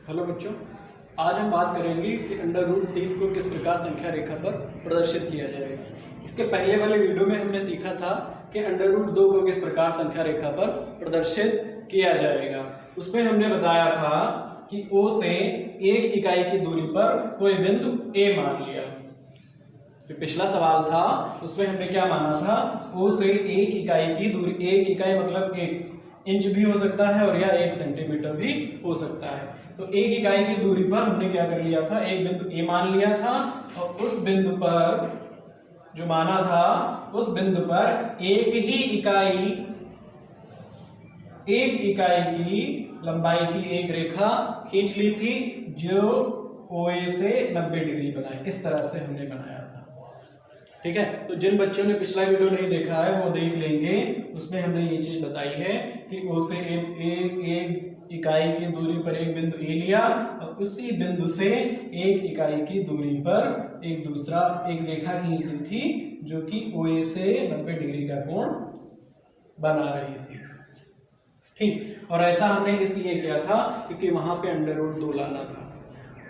Hello बच्चों, आज हम बात करेंगे कि अंडर रूट 3 को किस प्रकार संख्या रेखा पर प्रदर्शित किया जाएगा। इसके पहले वाले वीडियो में हमने सीखा था कि अंडर रूट 2 को किस प्रकार संख्या रेखा पर प्रदर्शित किया जाएगा। उसमें हमने बताया था कि O से 1 इकाई की दूरी पर कोई बिंदु A मान लिया। जो पिछला सवाल था उसमें हमने क्या माना था, O से 1 इकाई की दूरी, 1 इकाई मतलब 1 इंच भी हो सकता है और या 1 सेंटीमीटर भी हो सकता है। तो 1 इकाई की दूरी पर हमने क्या कर लिया था, एक बिंदु A मान लिया था और उस बिंदु पर जो माना था, उस बिंदु पर एक इकाई की लंबाई की एक रेखा खींच ली थी जो OA से 90 डिग्री बनाए। इस तरह से हमने बनाया था। ठीक है, तो जिन बच्चों ने पिछला वीडियो नहीं देखा है वो देख लेंगे। उसमें हमने ये चीज बताई है कि O से एक इकाई की दूरी पर एक बिंदु A लिया और उसी बिंदु से 1 इकाई की दूरी पर एक रेखा खींच दी थी जो कि OA से 90 डिग्री का कोण बना रही थी। ठीक, और ऐसा हमने इसलिए किया था क्योंकि वहां पे अंडर रूट 2 लाना था।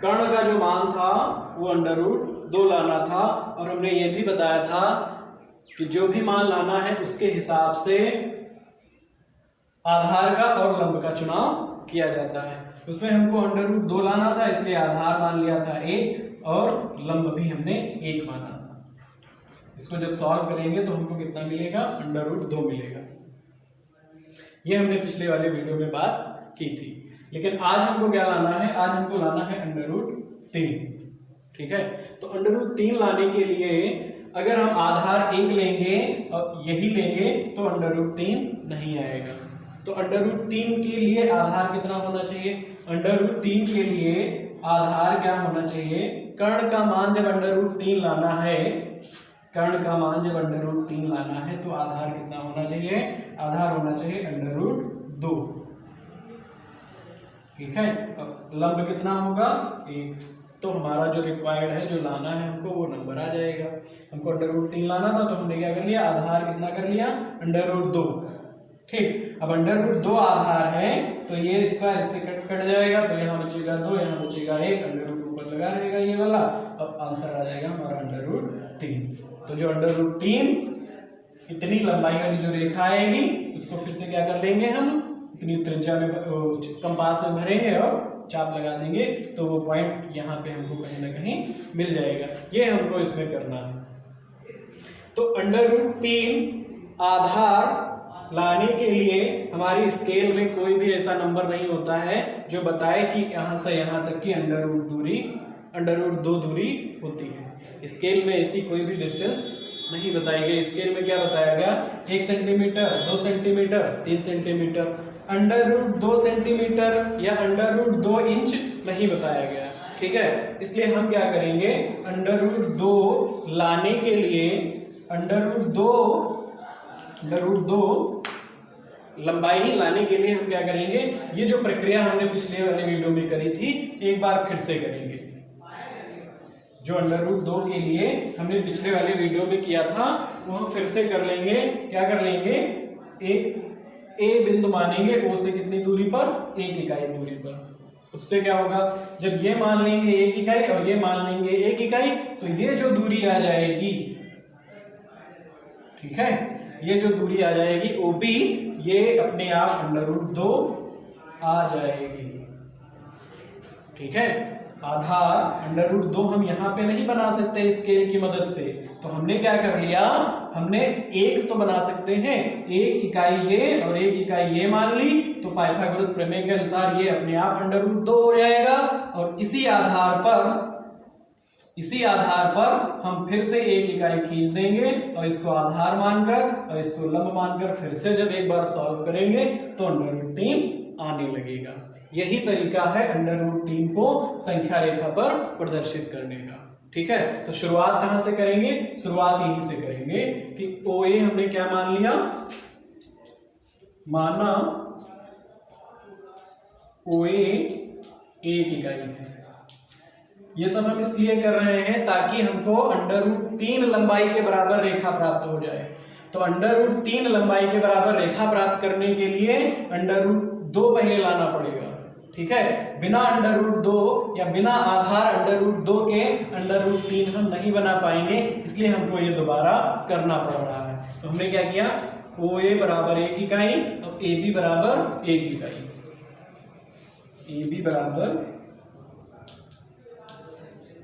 कर्ण का जो मान था वो अंडर रूट 2 लाना था और हमने ये भी बताया था कि जो भी मान लाना है उसके हिसाब से आधार का और लंब का चुनाव किया जाता है। उसमें हमको अंडर रूट 2 लाना था, इसलिए आधार मान लिया था 1 और लंब भी हमने 1 माना था। इसको जब सॉल्व करेंगे तो हमको कितना मिलेगा, अंडर रूट 2 मिलेगा। ये हमने पिछले वाले वीडियो में बात की थी। लेकिन आज हमको क्या लाना है, आज हमको लाना है अंडर रूट 3। ठीक है, तो अंडर रूट 3 लाने के लिए अगर हम आधार 1 लेंगे और यही लेंगे तो अंडर रूट 3 नहीं आएगा। तो अंडर रूट 3 के लिए आधार कितना होना चाहिए, अंडर रूट 3 के लिए आधार क्या होना चाहिए, कर्ण का मान जब अंडर रूट 3 लाना है, कर्ण का मान जब अंडर रूट 3 लाना है तो आधार कितना होना चाहिए, आधार होना चाहिए अंडर रूट 2। ठीक है, लंब कितना होगा 1। तो हमारा जो रिक्वायर्ड है, जो लाना है हमको, वो नंबर आ जाएगा। हमको अंडर रूट 3 लाना था तो हमने क्या कर लिया, आधार कितना कर लिया, अंडर रूट 2। ठीक, अब अंडर रूट 2 आधार है तो ये स्क्वायर इससे कट जाएगा, तो यहाँ बचेगा 2, यहाँ बचेगा 1, अंडर रूट ऊपर लगा रहेगा ये वाला। अब आंसर आ जाएगा हमारा अंडर रूट 3। तो जो अंडर रूट 3 इतनी लंबाई वाली जो रेखा आएगी उसको फिर से क्या कर लेंगे, हम इतनी त्रिज्या में कंपास में भरेंगे और चाप लगा देंगे तो वो पॉइंट यहाँ पे हमको कहीं ना कहीं मिल जाएगा। ये हमको इसमें करना है। तो अंडर रूट 3 आधार लाने के लिए हमारी स्केल में कोई भी ऐसा नंबर नहीं होता है जो बताए कि यहाँ से यहाँ तक की अंडर रूट 2 दूरी होती है। स्केल में ऐसी कोई भी डिस्टेंस नहीं बताई गई। स्केल में क्या बताया गया, 1 centimetre, 2 centimetre, 3 centimetre. Under root 2 centimetre या अंडर रूट 2 इंच नहीं बताया गया। ठीक है, इसलिए हम क्या करेंगे, अंडर रूट 2 लाने के लिए अंडर रूट 2 लंबाई लाने के लिए हम क्या करेंगे, ये जो प्रक्रिया हमने पिछले वाले वीडियो में करी थी एक बार फिर से करेंगे। जो अंडर रूट 2 के लिए हमने पिछले वाले वीडियो में किया था वो हम फिर से कर लेंगे। क्या कर लेंगे, एक A बिंदु मानेंगे O से कितनी दूरी पर, 1 इकाई दूरी पर। उससे क्या होगा, जब ये मान लेंगे 1 इकाई और ये मान लेंगे 1 इकाई तो ये जो दूरी आ जाएगी, ठीक है, ये जो दूरी आ जाएगी OB, ये अपने आप अंडर रूट 2 आ जाएगी। ठीक है, आधार अंडर रूट 2 हम यहाँ पे नहीं बना सकते स्केल की मदद से, तो हमने क्या कर लिया, हमने 1 तो बना सकते हैं, 1 इकाई ये और 1 इकाई ये मान ली, तो पाइथागोरस प्रमेय के अनुसार ये अपने आप अंडर रूट 2 हो जाएगा। और इसी आधार पर हम फिर से 1 इकाई खींच देंगे और इसको आधार मानकर और इसको लंब मानकर फिर से जब एक बार सॉल्व करेंगे तो अंडर रूट 3 आने लगेगा। यही तरीका है अंडर रूट 3 को संख्या रेखा पर प्रदर्शित करने का। ठीक है, तो शुरुआत कहां से करेंगे, शुरुआत यहीं से करेंगे कि OA हमने क्या मान लिया, माना OA 1 इकाई है। ये सब हम इसलिए कर रहे हैं ताकि हमको अंडर रूट 3 लंबाई के बराबर रेखा प्राप्त हो जाए। तो अंडर रूट 3 लंबाई के बराबर रेखा प्राप्त करने के लिए अंडर रूट 2 पहले लाना पड़ेगा। ठीक है, बिना √2 या बिना आधार √2 के √3 हम नहीं बना पाएंगे, इसलिए हमको ये दोबारा करना पड़ रहा है। तो हमने क्या किया, OA बराबर 1 इकाई और AB बराबर 1 इकाई, AB बराबर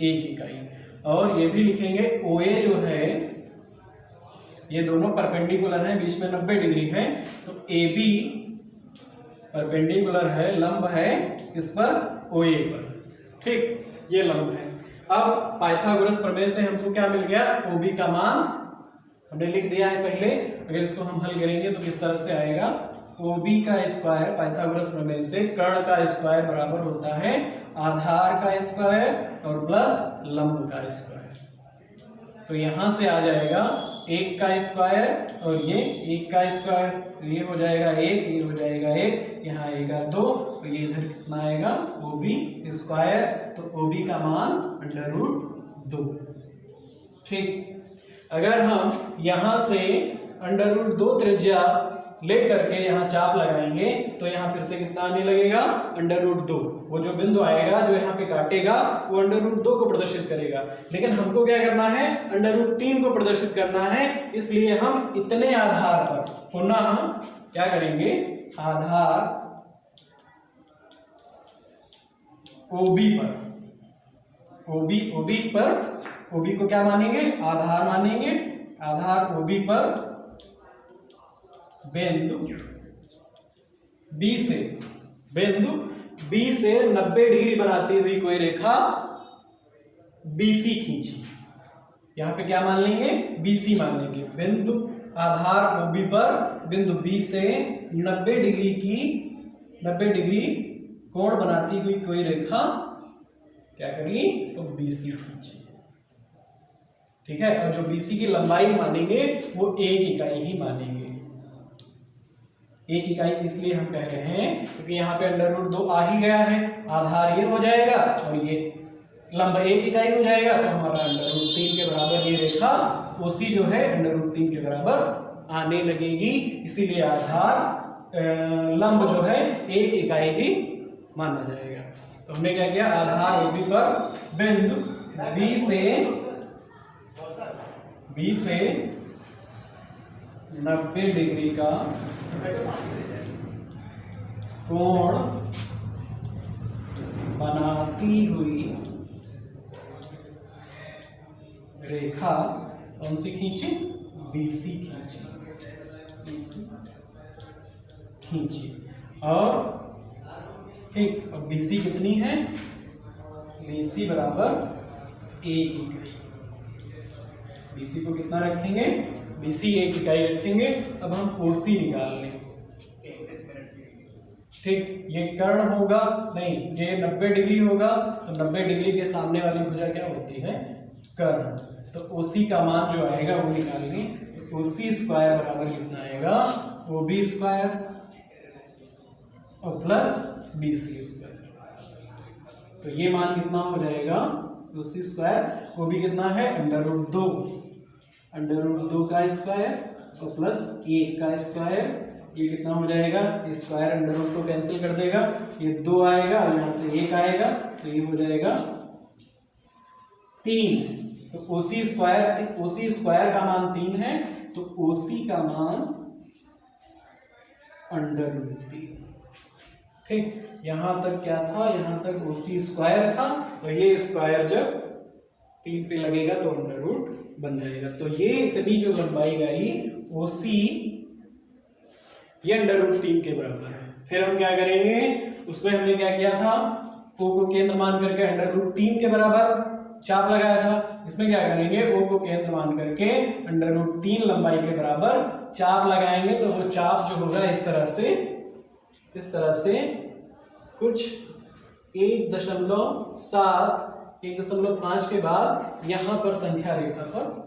1 इकाई, और ये भी लिखेंगे OA जो है ये दोनों परपेंडिकुलर हैं, बीच में 90 डिग्री है, तो AB परपेंडिकुलर है, लंब है इस पर, OA पर, ठीक, ये लंब है। अब पाइथागोरस प्रमेय से हमको क्या मिल गया, OB का मान हमने लिख दिया है पहले, अगर इसको हम हल करेंगे तो किस तरह से आएगा, OB का स्क्वायर पाइथागोरस प्रमेय से कर्ण का स्क्वायर बराबर होता है आधार का स्क्वायर और प्लस लंब का स्क्वायर। तो यहां से आ जाएगा 1 का स्क्वायर और ये 1 का स्क्वायर, तो ये हो जाएगा 1, ये हो जाएगा 1, यहाँ आएगा 2, तो ये इधर कितना आएगा, OB स्क्वायर, तो OB का मान √2। ठीक, अगर हम यहाँ से √2 त्रिज्या ले करके यहाँ चाप लगाएंगे तो यहाँ फिर से कितना आने लगेगा, √2, वो जो बिंदु आएगा जो यहाँ पे काटेगा वो √2 को प्रदर्शित करेगा, लेकिन हमको क्या करना है, √3 को प्रदर्शित करना है, इसलिए हम इतने आधार पर पुनः हम क्या करेंगे, आधार OB पर, OB को क्या मानेंगे, आधार मानेंगे, आधार OB पर बिंदु B से 90 डिग्री बनाती हुई कोई रेखा BC खींची, यहाँ पे क्या मान लेंगे, BC मान लेंगे, बिंदु आधार OB पर बिंदु B से 90 डिग्री कोण बनाती हुई कोई रेखा क्या कर ली, तो BC खींची, ठीक है, और जो BC की लंबाई मानेंगे वो 1 इकाई ही मानेंगे। 1 इकाई इसलिए हम कह रहे हैं क्योंकि यहाँ पे √2 आ ही गया है, आधार ये हो जाएगा और ये लंब 1 इकाई हो जाएगा, तो हमारा √3 के बराबर ये रेखा OC जो है √3 के बराबर आने लगेगी, इसीलिए आधार लंब जो है 1 इकाई ही माना जाएगा। तो हमने क्या किया, आधार OB पर बिंदु B से 90 डिग्री का कोण बनाती हुई रेखा कौन सी खींची, BC खींची, और ठीक, अब BC कितनी है, BC बराबर 1 इकाई, BC को कितना रखेंगे, BC 1 इकाई रखेंगे। अब हम OC निकाल लें, ठीक, ये कर्ण होगा, नहीं ये 90 डिग्री होगा, तो 90 डिग्री के सामने वाली भुजा क्या होती है, कर्ण, तो OC का मान जो आएगा वो निकाल लें, तो OC स्क्वायर बराबर कितना आएगा, OB स्क्वायर और प्लस BC स्क्वायर, तो ये मान कितना हो जाएगा, OC स्क्वायर, OB कितना है, √2 का स्क्वायर और प्लस 1 का स्क्वायर, ये कितना हो जाएगा, स्क्वायर √2 कैंसिल कर देगा, ये 2 आएगा और यहाँ से 1 आएगा, तो ये हो जाएगा 3, तो OC स्क्वायर का मान 3 है, तो OC का मान √3, ठीक, यहां तक क्या था, यहां तक OC स्क्वायर था, तो ये स्क्वायर जब 3 पे लगेगा तो √रूट बन जाएगा, तो ये इतनी जो लंबाई गई OC ये √3 के बराबर है। फिर हम क्या करेंगे, उसमें हमने क्या किया था, O को केंद्र मान करके √3 के बराबर चाप लगाया था, इसमें क्या करेंगे, O को केंद्र मान करके √3 लंबाई के बराबर चाप लगाएंगे, तो वो चाप जो होगा इस तरह से कुछ 1.5 के बाद यहाँ पर संख्या रेखा पर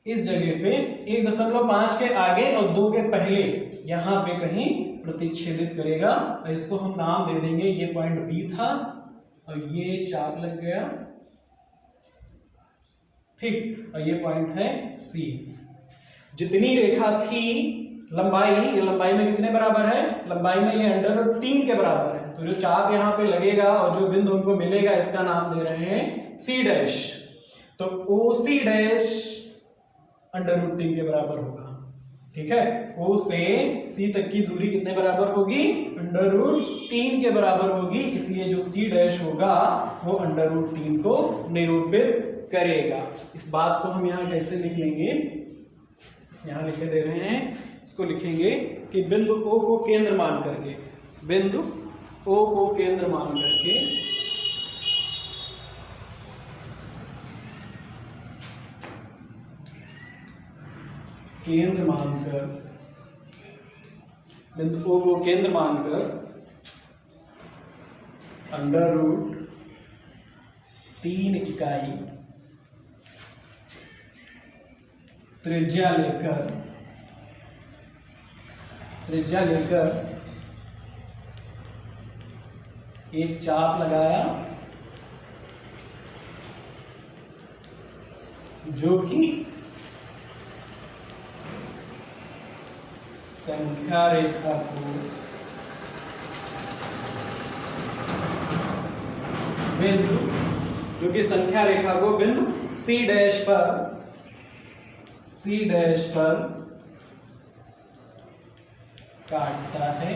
इस जगह पे 1.5 के आगे और 2 के पहले यहाँ पे कहीं प्रतिच्छेदित करेगा, और इसको हम नाम दे देंगे, ये पॉइंट B था और ये चाप लग गया, ठीक, और ये पॉइंट है C। जितनी रेखा थी लंबाई, ये लंबाई में कितने बराबर है, लंबाई में ये √3 के बराबर है, तो जो चाप यहाँ पे लगेगा और जो बिंदु हमको मिलेगा इसका नाम दे रहे हैं सी डैश। तो ओ सी डैश √3 के बराबर होगा। ठीक है, ओ से सी तक की दूरी कितने बराबर होगी? √3 के बराबर होगी। इसलिए जो सी डैश होगा वो √3 को निरूपित करेगा। इस बात को हम यहाँ कैसे लिख लेंगे? यहाँ लिखे दे रहे हैं, इसको लिखेंगे कि बिंदु ओ को केंद्र मान करके, बिंदु ओ को केंद्र मान करके बिंदु ओ को केंद्र मानकर √3 इकाई त्रिज्या लेकर एक चाप लगाया जो कि संख्या रेखा को बिंदु सी डैश पर काटता है।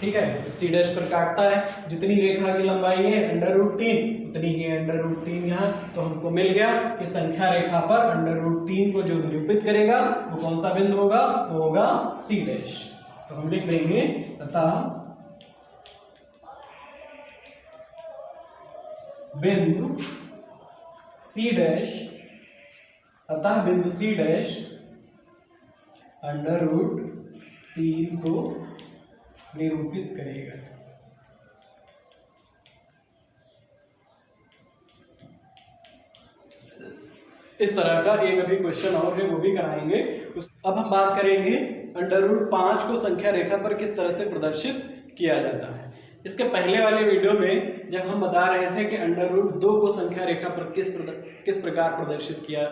ठीक है, सी डैश पर काटता है, जितनी रेखा की लंबाई है √3 उतनी ही है √3 यहाँ। तो हमको मिल गया कि संख्या रेखा पर √3 को जो निरूपित करेगा वो कौन सा बिंदु होगा? वो होगा सी डैश। तो हम लिख देंगे अतः बिंदु सी डैश √3 को निरूपित करेगा। इस तरह का एक अभी क्वेश्चन और है, वो भी कराएंगे। अब हम बात करेंगे √5 को संख्या रेखा पर किस तरह से प्रदर्शित किया जाता है। इसके पहले वाले वीडियो में जब हम बता रहे थे कि √2 को संख्या रेखा पर किस प्रकार प्रदर्शित किया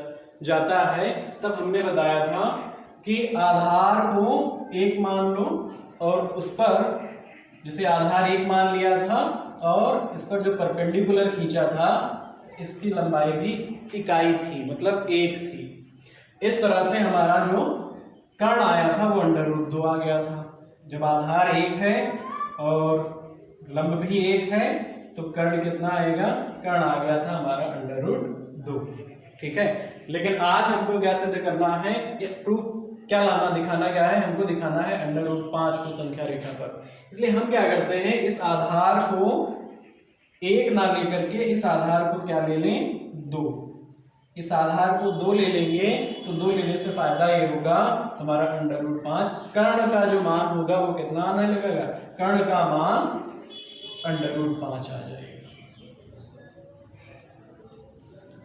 जाता है, तब हमने बताया था कि आधार को 1 मान लो और उस पर, जैसे आधार 1 मान लिया था और इस पर जो परपेंडिकुलर खींचा था इसकी लंबाई भी इकाई थी, मतलब 1 थी। इस तरह से हमारा जो कर्ण आया था वो √2 आ गया था। जब आधार 1 है और लंब भी 1 है तो कर्ण कितना आएगा? कर्ण आ गया था हमारा √2। ठीक है, लेकिन आज हमको क्या सिद्ध करना है? प्रूफ क्या लाना, दिखाना क्या है? हमको दिखाना है √5 को संख्या रेखा पर। इसलिए हम क्या करते हैं, इस आधार को 1 ना लेकर के इस आधार को क्या ले लें? 2। इस आधार को 2 ले लेंगे तो 2 लेने से फायदा ये होगा हमारा √5 कर्ण का जो मान होगा वो कितना आने लगेगा? कर्ण का मान √5 आ जाएगा।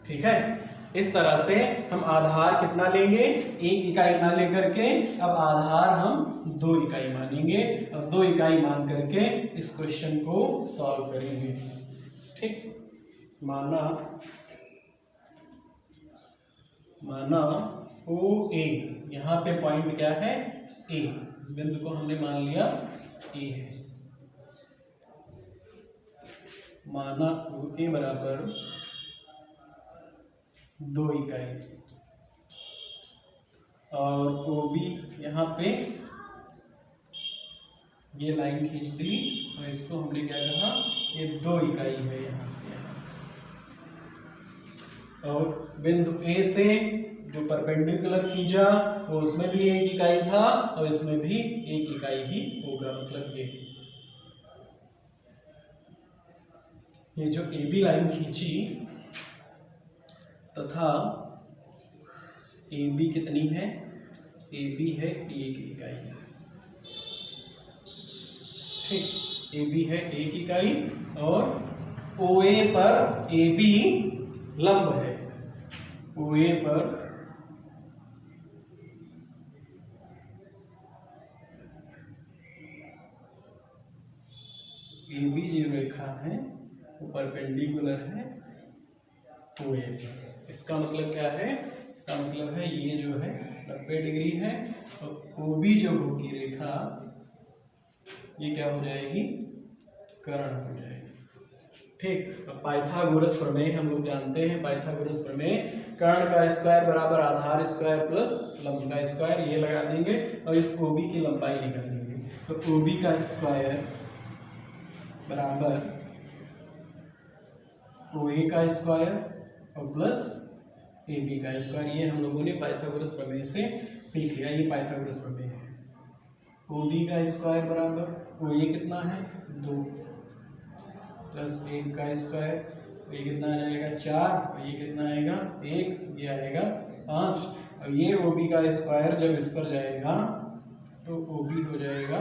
ठीक है, इस तरह से हम आधार कितना लेंगे? 1 इकाई ना लेकर के अब आधार हम 2 इकाई मानेंगे और 2 इकाई मान करके इस क्वेश्चन को सॉल्व करेंगे। ठीक, माना OA, यहाँ पे पॉइंट क्या है? A। इस बिंदु को हमने मान लिया A है। माना OA बराबर 2 इकाई और OB यहाँ पे ये लाइन खींच दी और इसको हमने क्या कहा? ये 2 इकाई है यहाँ से यहाँ। और बिंदु A से जो परपेंडिकुलर खींचा वो उसमें भी 1 इकाई था और इसमें भी 1 इकाई ही होगा, मतलब ये जो AB लाइन खींची तथा AB कितनी है? AB है 1 इकाई। ठीक, AB है 1 इकाई और OA पर AB लंब है। OA पर AB जो रेखा है वो परपेंडिकुलर है OA पर। इसका मतलब क्या है? इसका मतलब है ये जो है 90 डिग्री है और OB जो होगी रेखा ये क्या हो जाएगी? कर्ण हो जाएगी। ठीक, अब पाइथागोरस प्रमेय हम लोग जानते हैं। पाइथागोरस प्रमेय, कर्ण का स्क्वायर बराबर आधार स्क्वायर प्लस लंब का स्क्वायर, ये लगा देंगे और इस ओबी की लंबाई निकालेंगे। तो ओबी का स्क्वायर बराबर ओए का स्क्वायर और प्लस AB का स्क्वायर, ये हम लोगों ने पाइथागोरस प्रमेय से सीख लिया। ये पाइथागोरस प्रमेय है। OB का स्क्वायर बराबर OA कितना है 2 प्लस 1 का स्क्वायर, तो ये कितना आ जाएगा 4, और ये कितना आएगा 1, ये आएगा 5। और ये OB का स्क्वायर जब इस पर जाएगा तो OB हो जाएगा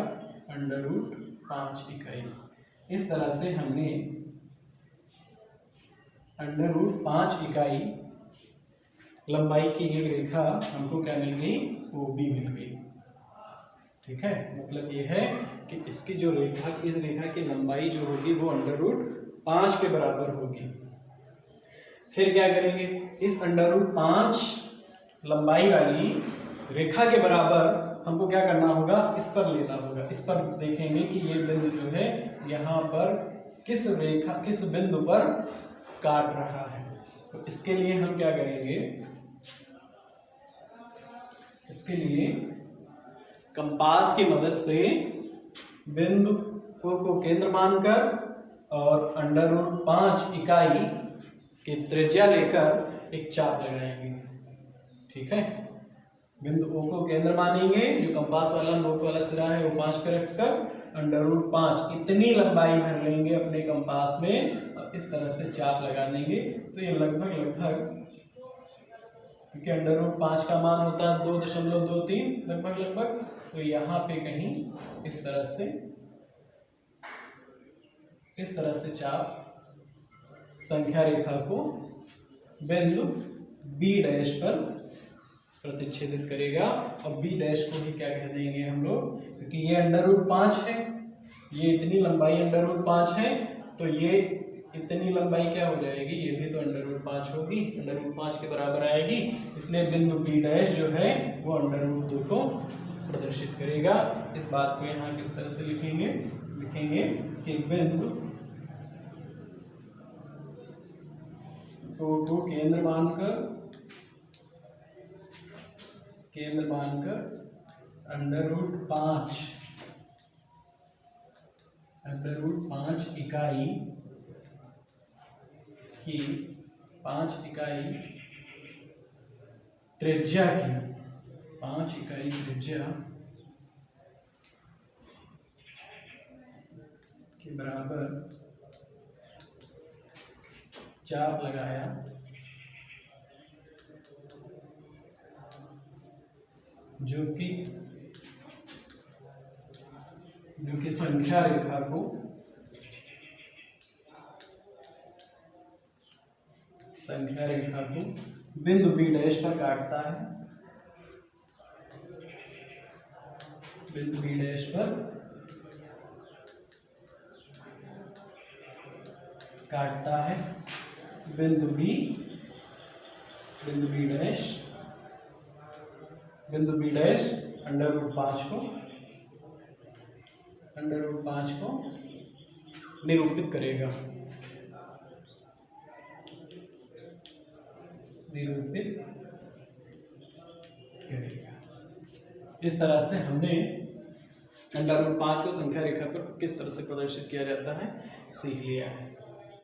√5 इकाई। इस तरह से हमने √5 इकाई लंबाई की एक रेखा हमको क्या मिल गई, OB मिल गई। ठीक है, मतलब ये है कि इसकी जो रेखा, इस रेखा की लंबाई जो होगी वो √5 के बराबर होगी। फिर क्या करेंगे, इस √5 लंबाई वाली रेखा के बराबर हमको क्या करना होगा, इस पर लेना होगा। इस पर देखेंगे कि ये बिंदु जो है यहाँ पर किस बिंदु पर काट रहा है। तो इसके लिए हम क्या करेंगे, इसके लिए कंपास की मदद से बिंदु को केंद्र मानकर और √5 इकाई की त्रिज्या लेकर एक चाप लगाएंगे। ठीक है, बिंदु O को केंद्र मानेंगे, जो कंपास वाला नोक वाला सिरा है वो 5 पे रखकर √5 इतनी लंबाई भर लेंगे अपने कंपास में और इस तरह से चाप लगा देंगे। तो ये लगभग क्योंकि √5 का मान होता है 2.23 लगभग, तो यहाँ पे कहीं इस तरह से चाप संख्या रेखा को बिंदु B डैश पर प्रतिच्छेदित करेगा। और B डैश को ही क्या कह देंगे हम लोग, क्योंकि ये √5 है, ये इतनी लंबाई √5 है, तो ये इतनी लंबाई क्या हो जाएगी, ये भी तो √5 होगी, √5 के बराबर आएगी। इसलिए बिंदु B डैश जो है वो √2 को प्रदर्शित करेगा। इस बात को यहाँ किस तरह से लिखेंगे कि बिंदु को केंद्र मानकर √5 इकाई की 5 इकाई त्रिज्या की 5 इकाई त्रिज्या के बराबर चाप लगाया, जो कि संख्या रेखा को बिंदु B डैश पर काटता है, बिंदु B डैश पर काटता है। बिंदु B डैश √5 को निरूपित करेगा। इस तरह से हमने √5 को संख्या रेखा पर किस तरह से प्रदर्शित किया जाता है सीख लिया है।